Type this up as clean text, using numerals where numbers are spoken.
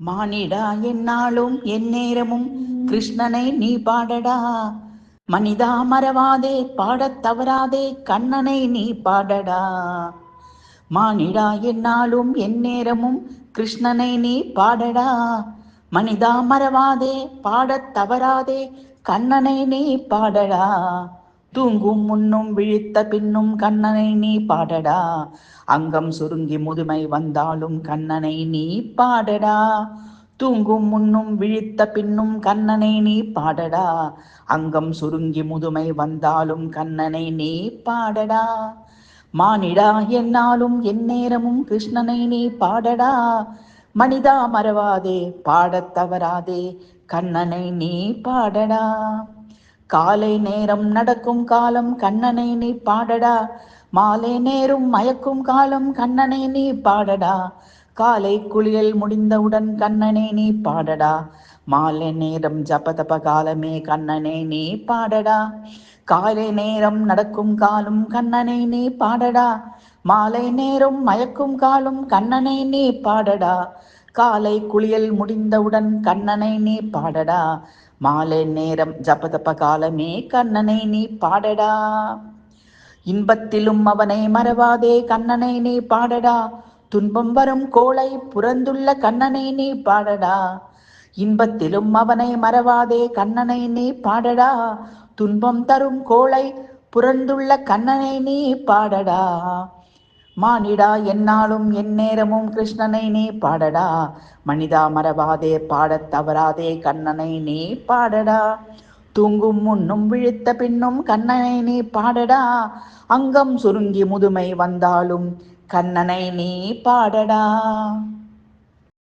மானிடா எந்நாளும் எந்நேரமும் கிருஷ்ணனை நீ பாடடா. மனிதா மறவாதே பாடத் தவறாதே கண்ணனை நீ பாடடா. மானிடா எந்நாளும் எந்நேரமும் கிருஷ்ணனை நீ பாடடா. மனிதா மறவாதே பாடத் தவறாதே கண்ணனை நீ பாடடா. தூங்கும் முன்னும் விழித்த பின்னும் கண்ணனை நீ பாடடா. அங்கம் சுருங்கி முதுமை வந்தாலும் கண்ணனை நீ பாடடா. தூங்கும் முன்னும் விழித்த பின்னும் கண்ணனை நீ பாடடா. அங்கம் சுருங்கி முதுமை வந்தாலும் கண்ணனை நீ பாடடா. மானிடா எந்நாளும் எந்நேரமும் கிருஷ்ணனை நீ பாடடா. மனிதா மறவாதே பாடத் தவறாதே கண்ணனை நீ பாடடா. காலை நேரம் நடக்கும் காலம் கண்ணனை நீ பாடடா. மாலை நேரம் மயக்கும் காலம் கண்ணனை நீ பாடடா. காலை குளியல் முடிந்தவுடன் கண்ணனை நீ பாடடா. மாலை நேரம் ஜபதப காலமே கண்ணனை நீ பாடடா. காலை நேரம் நடக்கும் காலம் கண்ணனை நீ பாடடா. மாலை நேரம் மயக்கும் காலம் கண்ணனை நீ பாடடா. காலை குளியல் முடிந்தவுடன் கண்ணனை நீ பாடடா. மாலை நேரம் ஜபதப காலமே கண்ணனை நீ பாடடா. இன்பத்திலும் அவனை மறவாதே கண்ணனை நீ பாடடா. துன்பம் வரும் கோளை புறந்துள்ள கண்ணனை நீ பாடடா. இன்பத்திலும் அவனை மறவாதே கண்ணனை நீ பாடடா. துன்பம் தரும் கோளை புறந்துள்ள கண்ணனை நீ பாடடா. மானிடா எந்நாளும் எந்நேரமும் கிருஷ்ணனை நீ பாடடா. மனிதா மறவாதே பாடத் தவறாதே கண்ணனை நீ பாடடா. தூங்கும் முன்னும் விழித்த பின்னும் கண்ணனை நீ பாடடா. அங்கம் சுருங்கி முதுமை வந்தாலும் கண்ணனை நீ பாடடா.